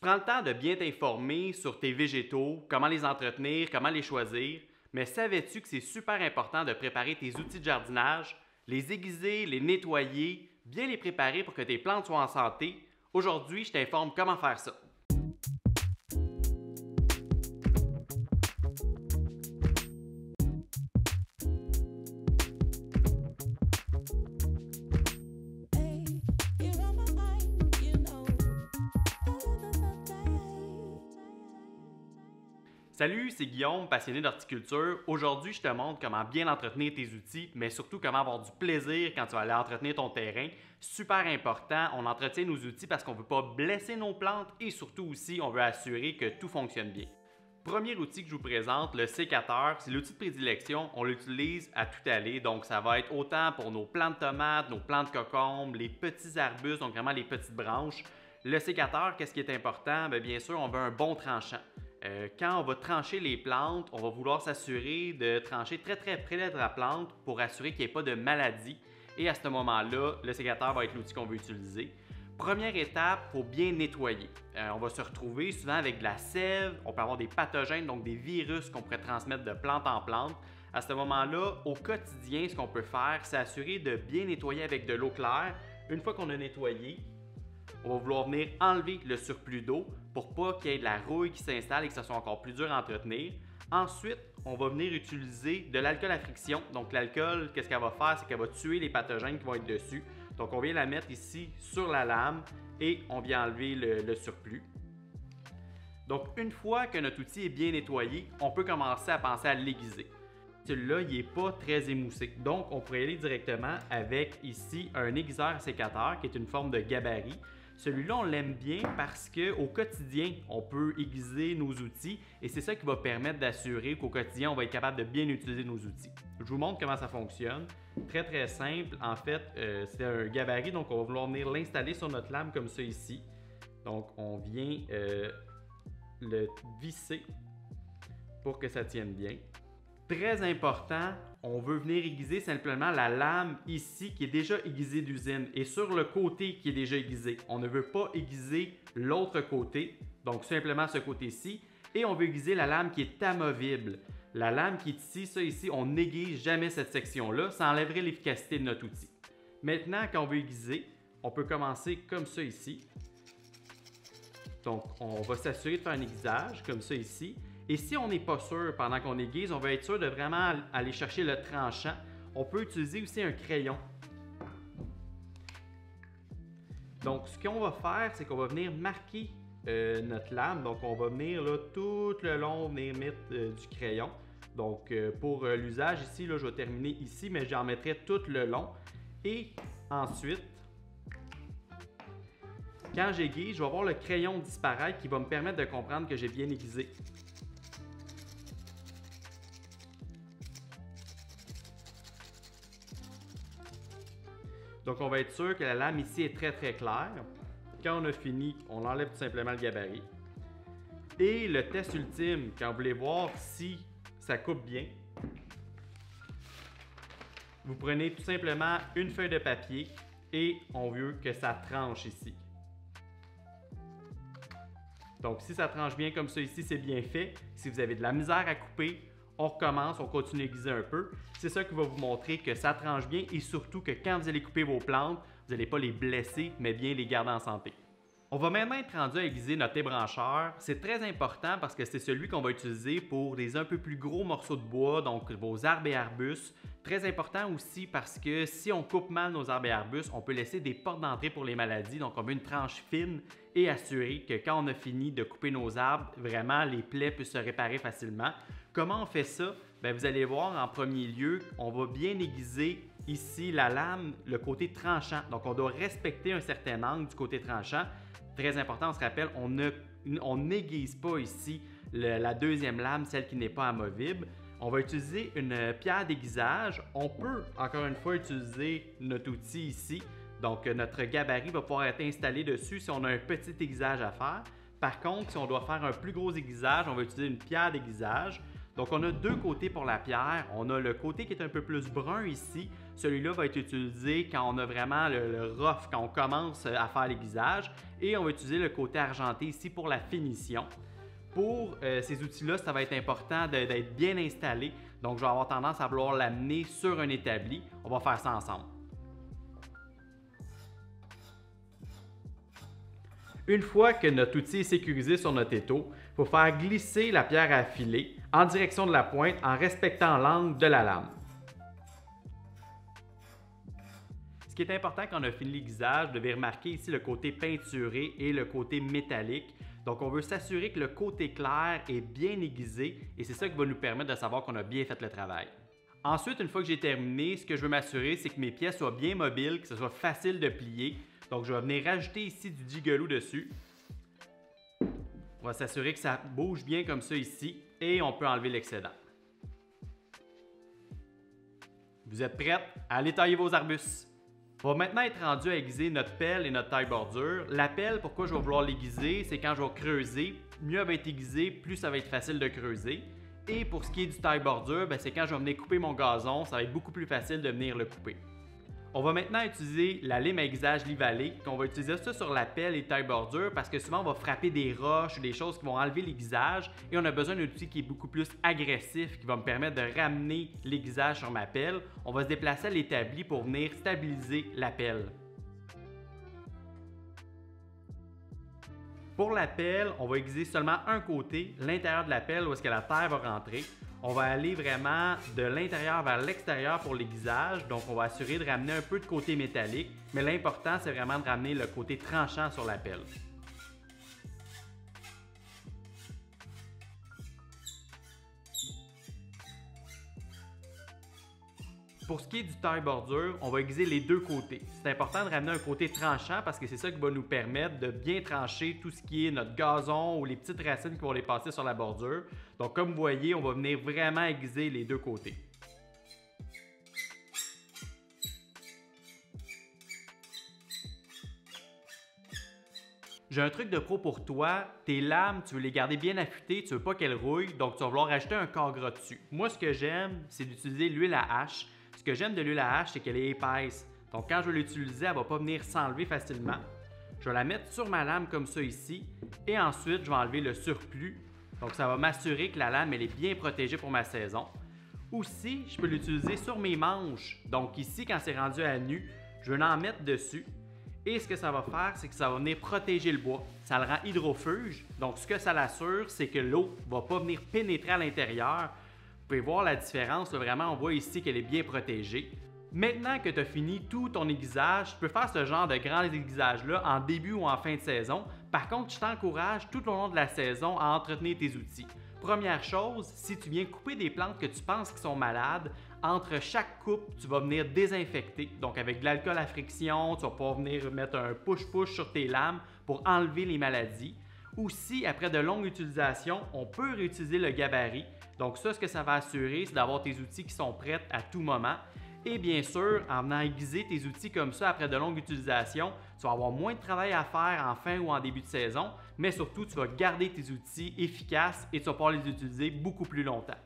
Tu prends le temps de bien t'informer sur tes végétaux, comment les entretenir, comment les choisir, mais savais-tu que c'est super important de préparer tes outils de jardinage, les aiguiser, les nettoyer, bien les préparer pour que tes plantes soient en santé? Aujourd'hui, je t'informe comment faire ça. Salut, c'est Guillaume, passionné d'horticulture. Aujourd'hui, je te montre comment bien entretenir tes outils, mais surtout comment avoir du plaisir quand tu vas aller entretenir ton terrain. Super important, on entretient nos outils parce qu'on ne veut pas blesser nos plantes et surtout aussi, on veut assurer que tout fonctionne bien. Premier outil que je vous présente, le sécateur, c'est l'outil de prédilection. On l'utilise à tout aller, donc ça va être autant pour nos plants de tomates, nos plants de cocombes, les petits arbustes, donc vraiment les petites branches. Le sécateur, qu'est-ce qui est important? Bien sûr, on veut un bon tranchant. Quand on va trancher les plantes, on va vouloir s'assurer de trancher très près de la plante pour assurer qu'il n'y ait pas de maladie. Et à ce moment-là, le sécateur va être l'outil qu'on veut utiliser. Première étape, il faut bien nettoyer. On va se retrouver souvent avec de la sève, on peut avoir des pathogènes, donc des virus qu'on pourrait transmettre de plante en plante. À ce moment-là, au quotidien, ce qu'on peut faire, c'est assurer de bien nettoyer avec de l'eau claire. Une fois qu'on a nettoyé, on va vouloir venir enlever le surplus d'eau pour pas qu'il y ait de la rouille qui s'installe et que ce soit encore plus dur à entretenir. Ensuite, on va venir utiliser de l'alcool à friction. Donc l'alcool, qu'est-ce qu'elle va faire? C'est qu'elle va tuer les pathogènes qui vont être dessus. Donc on vient la mettre ici sur la lame et on vient enlever le surplus. Donc une fois que notre outil est bien nettoyé, on peut commencer à penser à l'aiguiser. Celui-là, il n'est pas très émoussé. Donc on pourrait aller directement avec ici un aiguiseur sécateur qui est une forme de gabarit. Celui-là, on l'aime bien parce qu'au quotidien, on peut aiguiser nos outils et c'est ça qui va permettre d'assurer qu'au quotidien, on va être capable de bien utiliser nos outils. Je vous montre comment ça fonctionne. Très simple. En fait, c'est un gabarit, donc on va vouloir venir l'installer sur notre lame comme ça ici. Donc, on vient le visser pour que ça tienne bien. Très important, on veut venir aiguiser simplement la lame ici qui est déjà aiguisée d'usine et sur le côté qui est déjà aiguisé. On ne veut pas aiguiser l'autre côté, donc simplement ce côté-ci, et on veut aiguiser la lame qui est amovible. La lame qui est ici, ça ici, on n'aiguise jamais cette section-là, ça enlèverait l'efficacité de notre outil. Maintenant, quand on veut aiguiser, on peut commencer comme ça ici. Donc, on va s'assurer de faire un aiguisage comme ça ici. Et si on n'est pas sûr pendant qu'on aiguise, on va être sûr de vraiment aller chercher le tranchant. On peut utiliser aussi un crayon. Donc, ce qu'on va faire, c'est qu'on va venir marquer notre lame. Donc, on va venir là, tout le long, venir mettre du crayon. Donc, pour l'usage ici, là, je vais terminer ici, mais j'en mettrai tout le long. Et ensuite, quand j'aiguise, je vais voir le crayon disparaître qui va me permettre de comprendre que j'ai bien aiguisé. Donc, on va être sûr que la lame ici est très claire. Quand on a fini, on enlève tout simplement le gabarit. Et le test ultime, quand vous voulez voir si ça coupe bien, vous prenez tout simplement une feuille de papier et on veut que ça tranche ici. Donc, si ça tranche bien comme ça ici, c'est bien fait. Si vous avez de la misère à couper, on recommence, on continue à aiguiser un peu. C'est ça qui va vous montrer que ça tranche bien et surtout que quand vous allez couper vos plantes, vous n'allez pas les blesser, mais bien les garder en santé. On va maintenant être rendu à aiguiser notre ébrancheur. C'est très important parce que c'est celui qu'on va utiliser pour des un peu plus gros morceaux de bois, donc vos arbres et arbustes. Très important aussi parce que si on coupe mal nos arbres et arbustes, on peut laisser des portes d'entrée pour les maladies. Donc on veut une tranche fine et assurer que quand on a fini de couper nos arbres, vraiment les plaies puissent se réparer facilement. Comment on fait ça? Vous allez voir en premier lieu, on va bien aiguiser ici la lame, le côté tranchant. Donc on doit respecter un certain angle du côté tranchant. Très important, on se rappelle, on n'aiguise pas ici la deuxième lame, celle qui n'est pas amovible. On va utiliser une pierre d'aiguisage. On peut, encore une fois, utiliser notre outil ici. Donc, notre gabarit va pouvoir être installé dessus si on a un petit aiguisage à faire. Par contre, si on doit faire un plus gros aiguisage, on va utiliser une pierre d'aiguisage. Donc, on a deux côtés pour la pierre. On a le côté qui est un peu plus brun ici. Celui-là va être utilisé quand on a vraiment le rough, quand on commence à faire l'aiguisage. Et on va utiliser le côté argenté ici pour la finition. Pour ces outils-là, ça va être important d'être bien installé. Donc, je vais avoir tendance à vouloir l'amener sur un établi. On va faire ça ensemble. Une fois que notre outil est sécurisé sur notre étau, il faut faire glisser la pierre à affiler en direction de la pointe en respectant l'angle de la lame. Ce qui est important quand on a fini l'aiguisage, vous devez remarquer ici le côté peinturé et le côté métallique. Donc, on veut s'assurer que le côté clair est bien aiguisé et c'est ça qui va nous permettre de savoir qu'on a bien fait le travail. Ensuite, une fois que j'ai terminé, ce que je veux m'assurer, c'est que mes pièces soient bien mobiles, que ce soit facile de plier. Donc, je vais venir rajouter ici du gigolo dessus. On va s'assurer que ça bouge bien comme ça ici et on peut enlever l'excédent. Vous êtes prêts à aller tailler vos arbustes? On va maintenant être rendu à aiguiser notre pelle et notre taille bordure. La pelle, pourquoi je vais vouloir l'aiguiser, c'est quand je vais creuser, mieux elle va être aiguisée, plus ça va être facile de creuser. Et pour ce qui est du taille bordure, c'est quand je vais venir couper mon gazon, ça va être beaucoup plus facile de venir le couper. On va maintenant utiliser la lime à aiguisage Livalet, qu'on va utiliser ça sur la pelle et taille bordure parce que souvent on va frapper des roches ou des choses qui vont enlever l'aiguisage et on a besoin d'un outil qui est beaucoup plus agressif qui va me permettre de ramener l'aiguisage sur ma pelle. On va se déplacer à l'établi pour venir stabiliser la pelle. Pour la pelle, on va aiguiser seulement un côté, l'intérieur de la pelle où est-ce que la terre va rentrer. On va aller vraiment de l'intérieur vers l'extérieur pour l'aiguisage, donc on va assurer de ramener un peu de côté métallique, mais l'important c'est vraiment de ramener le côté tranchant sur la pelle. Pour ce qui est du taille bordure, on va aiguiser les deux côtés. C'est important de ramener un côté tranchant parce que c'est ça qui va nous permettre de bien trancher tout ce qui est notre gazon ou les petites racines qui vont les passer sur la bordure. Donc comme vous voyez, on va venir vraiment aiguiser les deux côtés. J'ai un truc de pro pour toi, tes lames, tu veux les garder bien affûtées, tu veux pas qu'elles rouillent, donc tu vas vouloir rajouter un corps gras dessus. Moi, ce que j'aime, c'est d'utiliser l'huile à hache. Ce que j'aime de l'huile à hache, c'est qu'elle est épaisse. Donc quand je vais l'utiliser, elle ne va pas venir s'enlever facilement. Je vais la mettre sur ma lame comme ça ici, et ensuite, je vais enlever le surplus. Donc ça va m'assurer que la lame elle est bien protégée pour ma saison. Aussi, je peux l'utiliser sur mes manches. Donc ici, quand c'est rendu à nu, je vais en mettre dessus. Et ce que ça va faire, c'est que ça va venir protéger le bois. Ça le rend hydrofuge. Donc, ce que ça l'assure, c'est que l'eau ne va pas venir pénétrer à l'intérieur. Vous pouvez voir la différence. Là, vraiment, on voit ici qu'elle est bien protégée. Maintenant que tu as fini tout ton aiguisage, tu peux faire ce genre de grands aiguisages-là en début ou en fin de saison. Par contre, je t'encourage tout au long de la saison à entretenir tes outils. Première chose, si tu viens couper des plantes que tu penses qui sont malades, entre chaque coupe, tu vas venir désinfecter. Donc avec de l'alcool à friction, tu vas pouvoir venir mettre un push-push sur tes lames pour enlever les maladies. Aussi, après de longues utilisations, on peut réutiliser le gabarit. Donc ça, ce que ça va assurer, c'est d'avoir tes outils qui sont prêts à tout moment. Et bien sûr, en venant aiguiser tes outils comme ça après de longues utilisations, tu vas avoir moins de travail à faire en fin ou en début de saison, mais surtout, tu vas garder tes outils efficaces et tu vas pouvoir les utiliser beaucoup plus longtemps.